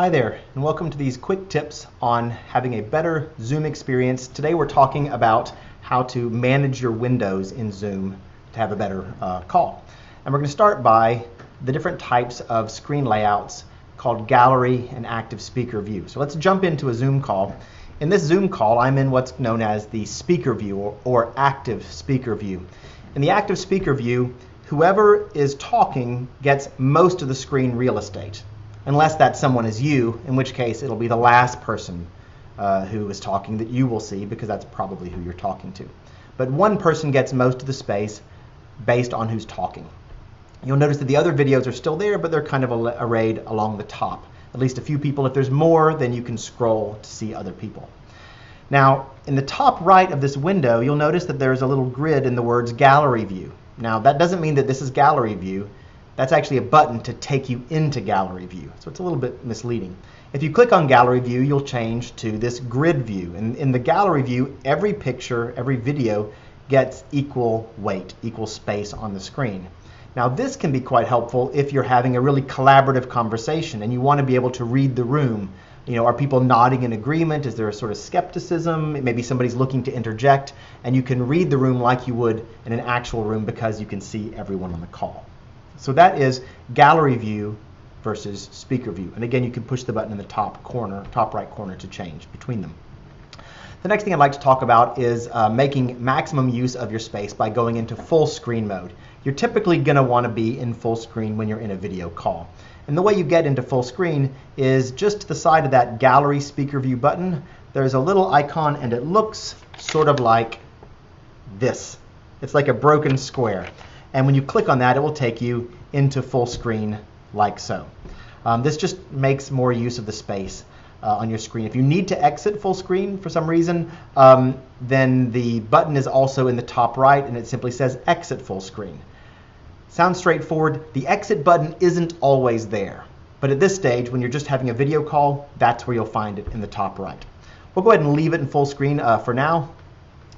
Hi there, and welcome to these quick tips on having a better Zoom experience. Today we're talking about how to manage your windows in Zoom to have a better call. And we're going to start by the different types of screen layouts called gallery and active speaker view. So let's jump into a Zoom call. In this Zoom call, I'm in what's known as the speaker view or active speaker view. In the active speaker view, whoever is talking gets most of the screen real estate. Unless that someone is you, in which case it'll be the last person who is talking that you will see, because that's probably who you're talking to. But one person gets most of the space based on who's talking. You'll notice that the other videos are still there, but they're kind of arrayed along the top. At least a few people. If there's more, then you can scroll to see other people. Now, in the top right of this window, you'll notice that there's a little grid in the words gallery view. Now, that doesn't mean that this is gallery view. That's actually a button to take you into gallery view. So it's a little bit misleading. If you click on gallery view, you'll change to this grid view. And in the gallery view, every picture, every video gets equal weight, equal space on the screen. Now this can be quite helpful if you're having a really collaborative conversation and you want to be able to read the room. You know, are people nodding in agreement? Is there a sort of skepticism? Maybe somebody's looking to interject, and you can read the room like you would in an actual room because you can see everyone on the call. So that is gallery view versus speaker view. And again, you can push the button in the top corner, top right corner to change between them. The next thing I'd like to talk about is making maximum use of your space by going into full screen mode. You're typically going to want to be in full screen when you're in a video call. And the way you get into full screen is just to the side of that gallery speaker view button, there's a little icon and it looks sort of like this. It's like a broken square. And when you click on that, it will take you into full screen like so. This just makes more use of the space on your screen. If you need to exit full screen for some reason, then the button is also in the top right and it simply says exit full screen. Sounds straightforward. The exit button isn't always there. But at this stage, when you're just having a video call, that's where you'll find it in the top right. We'll go ahead and leave it in full screen for now.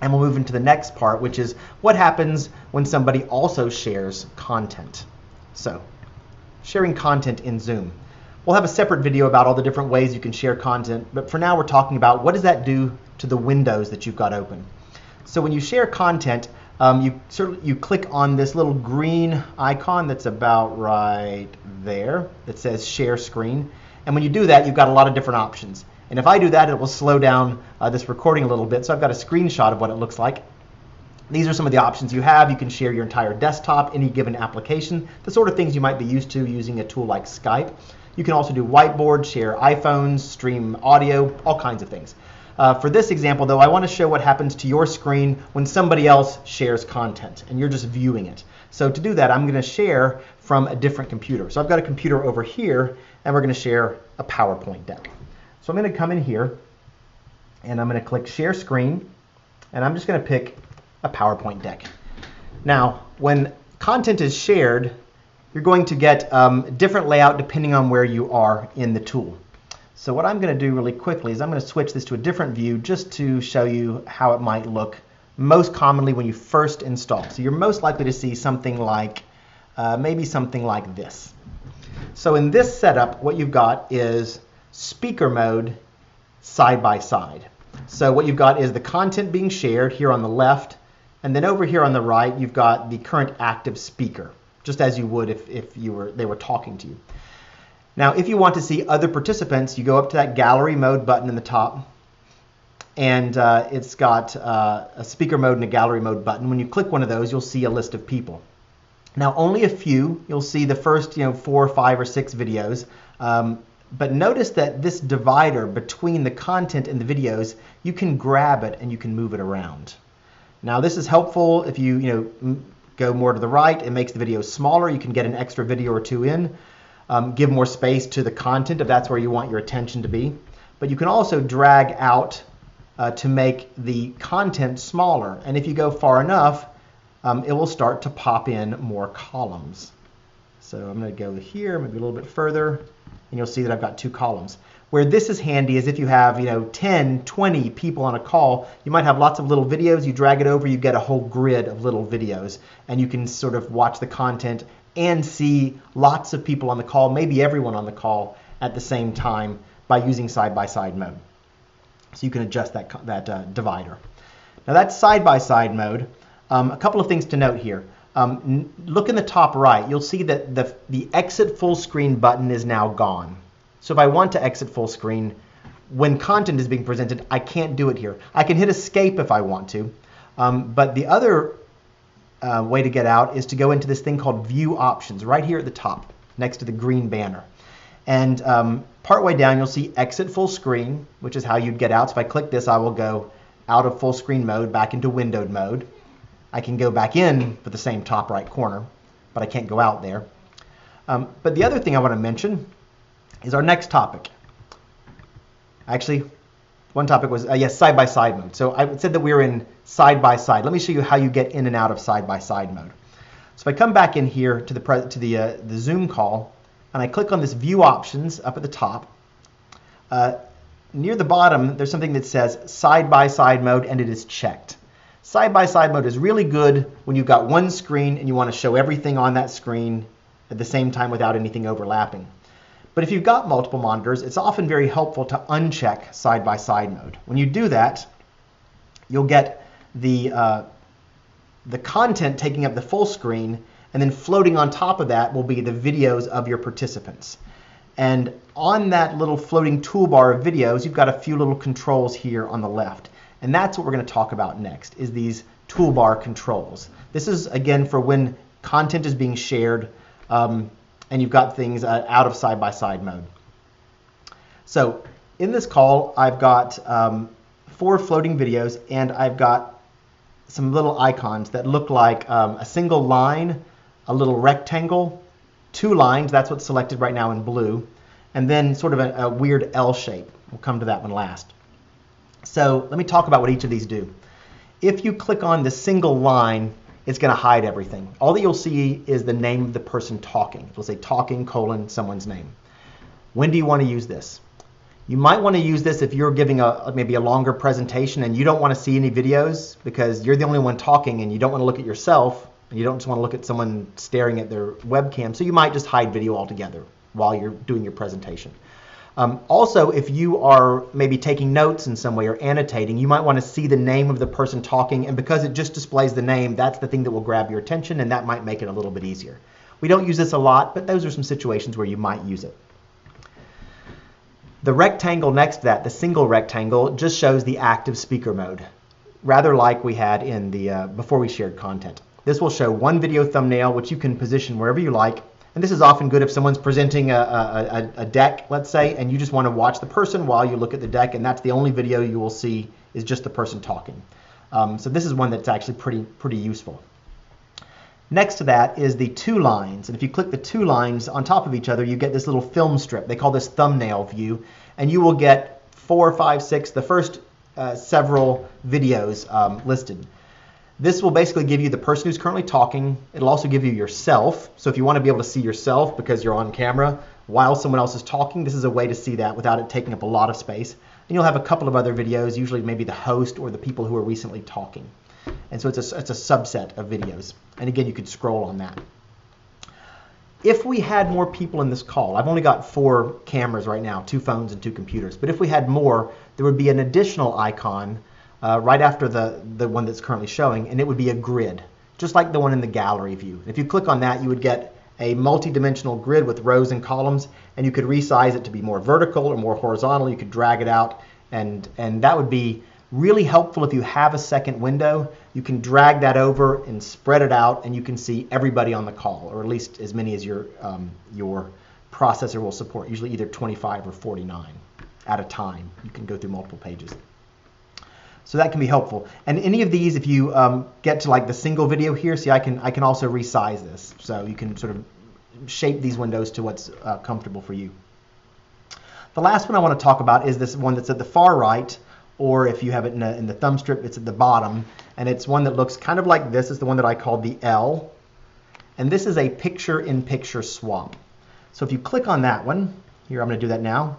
And we'll move into the next part, which is what happens when somebody also shares content. So, sharing content in Zoom. We'll have a separate video about all the different ways you can share content, but for now we're talking about what does that do to the windows that you've got open. So when you share content, you click on this little green icon that's about right there that says share screen. And when you do that, you've got a lot of different options. And if I do that, it will slow down this recording a little bit. So I've got a screenshot of what it looks like. These are some of the options you have. You can share your entire desktop, any given application, the sort of things you might be used to using a tool like Skype. You can also do whiteboard, share iPhones, stream audio, all kinds of things. For this example, though, I want to show what happens to your screen when somebody else shares content and you're just viewing it. So to do that, I'm going to share from a different computer. So I've got a computer over here, and we're going to share a PowerPoint deck. So I'm going to come in here, and I'm going to click Share Screen, and I'm just going to pick a PowerPoint deck. Now, when content is shared, you're going to get different layout depending on where you are in the tool. So what I'm going to do really quickly is I'm going to switch this to a different view just to show you how it might look most commonly when you first install. So you're most likely to see something like, maybe something like this. So in this setup, what you've got is speaker mode side by side. So what you've got is the content being shared here on the left, and then over here on the right you've got the current active speaker, just as you would if they were talking to you. Now if you want to see other participants, you go up to that gallery mode button in the top, and it's got a speaker mode and a gallery mode button. When you click one of those, you'll see a list of people. Now only a few, you'll see the first 4 or 5 or 6 videos. But notice that this divider between the content and the videos, you can grab it and you can move it around. Now this is helpful if you go more to the right. It makes the videos smaller. You can get an extra video or two in. Give more space to the content if that's where you want your attention to be. But you can also drag out to make the content smaller. And if you go far enough, it will start to pop in more columns. So I'm going to go here, maybe a little bit further. And you'll see that I've got 2 columns. Where this is handy is if you have 10, 20 people on a call, you might have lots of little videos, you drag it over, you get a whole grid of little videos, and you can sort of watch the content and see lots of people on the call, maybe everyone on the call, at the same time by using side-by-side mode. So you can adjust that divider. Now that's side-by-side mode. A couple of things to note here. Look in the top right. You'll see that the exit full screen button is now gone. So if I want to exit full screen, when content is being presented, I can't do it here. I can hit escape if I want to, but the other way to get out is to go into this thing called View Options right here at the top next to the green banner. And partway down you'll see Exit Full Screen, which is how you'd get out. So if I click this, I will go out of full screen mode back into windowed mode. I can go back in for the same top right corner, but I can't go out there. But the other thing I want to mention is our next topic. Actually, one topic was, yes, side-by-side mode. So I said that we were in side-by-side. Let me show you how you get in and out of side-by-side mode. So if I come back in here to the Zoom call, and I click on this View Options up at the top, near the bottom, there's something that says side-by-side mode, and it is checked. Side-by-side mode is really good when you've got one screen and you want to show everything on that screen at the same time without anything overlapping. But if you've got multiple monitors, it's often very helpful to uncheck side-by-side mode. When you do that, you'll get the content taking up the full screen, and then floating on top of that will be the videos of your participants. And on that little floating toolbar of videos, you've got a few little controls here on the left. And that's what we're going to talk about next, is these toolbar controls. This is, again, for when content is being shared and you've got things out of side-by-side mode. So in this call, I've got 4 floating videos, and I've got some little icons that look like a single line, a little rectangle, 2 lines, that's what's selected right now in blue, and then sort of a weird L shape. We'll come to that one last. So let me talk about what each of these do. If you click on the single line, it's going to hide everything. All that you'll see is the name of the person talking. It'll say talking, someone's name. When do you want to use this? You might want to use this if you're giving maybe a longer presentation and you don't want to see any videos because you're the only one talking and you don't want to look at yourself and you don't just want to look at someone staring at their webcam. So you might just hide video altogether while you're doing your presentation. Also, if you are maybe taking notes in some way or annotating, you might want to see the name of the person talking, and because it just displays the name, that's the thing that will grab your attention, and that might make it a little bit easier. We don't use this a lot, but those are some situations where you might use it. The rectangle next to that, the single rectangle, just shows the active speaker mode, rather like we had in the before we shared content. This will show one video thumbnail, which you can position wherever you like. And this is often good if someone's presenting a deck, let's say, and you just want to watch the person while you look at the deck, and that's the only video you will see is just the person talking. So this is one that's actually pretty useful. Next to that is the 2 lines, and if you click the 2 lines on top of each other, you get this little film strip. They call this thumbnail view, and you will get 4, 5, 6, the first several videos listed. This will basically give you the person who's currently talking. It'll also give you yourself. So if you want to be able to see yourself because you're on camera while someone else is talking, this is a way to see that without it taking up a lot of space. And you'll have a couple of other videos, usually maybe the host or the people who are recently talking. And so it's a subset of videos. And again, you could scroll on that. If we had more people in this call, I've only got 4 cameras right now, 2 phones and 2 computers. But if we had more, there would be an additional icon right after the one that's currently showing, and it would be a grid, just like the one in the gallery view. If you click on that, you would get a multi-dimensional grid with rows and columns, and you could resize it to be more vertical or more horizontal. You could drag it out, and that would be really helpful if you have a second window. You can drag that over and spread it out, and you can see everybody on the call, or at least as many as your processor will support, usually either 25 or 49 at a time. You can go through multiple pages. So that can be helpful. And any of these, if you get to like the single video here, see I can also resize this. So you can sort of shape these windows to what's comfortable for you. The last one I want to talk about is this one that's at the far right, or if you have it in the thumb strip, it's at the bottom. And it's one that looks kind of like this. It's the one that I call the L. And this is a picture-in-picture swap. So if you click on that one, here I'm going to do that now.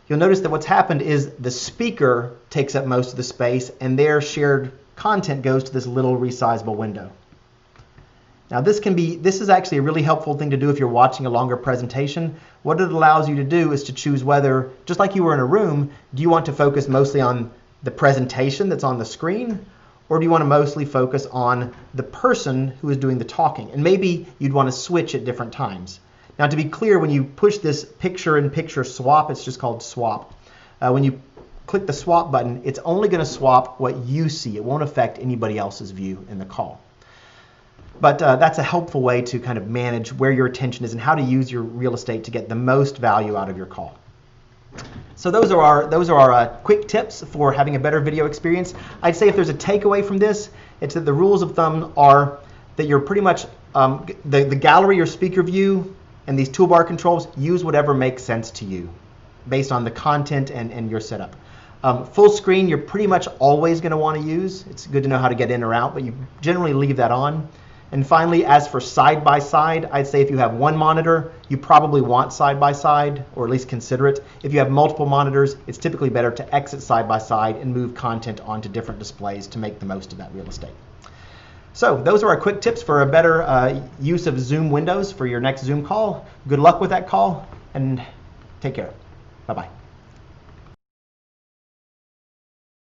You'll notice that what's happened is the speaker takes up most of the space and their shared content goes to this little resizable window. Now this is actually a really helpful thing to do if you're watching a longer presentation. What it allows you to do is to choose whether, just like you were in a room, do you want to focus mostly on the presentation that's on the screen, or do you want to mostly focus on the person who is doing the talking? And maybe you'd want to switch at different times. Now to be clear, when you push this picture-in-picture swap, it's just called swap. When you click the swap button, it's only going to swap what you see. It won't affect anybody else's view in the call. But that's a helpful way to kind of manage where your attention is and how to use your real estate to get the most value out of your call. So those are our quick tips for having a better video experience. I'd say if there's a takeaway from this, it's that the rules of thumb are that you're pretty much the gallery or speaker view and these toolbar controls, use whatever makes sense to you based on the content and your setup. Full screen, you're pretty much always going to want to use. It's good to know how to get in or out, but you generally leave that on. And finally, as for side-by-side, I'd say if you have one monitor, you probably want side-by-side, or at least consider it. If you have multiple monitors, it's typically better to exit side-by-side and move content onto different displays to make the most of that real estate. So those are our quick tips for a better use of Zoom windows for your next Zoom call. Good luck with that call, and take care. Bye-bye.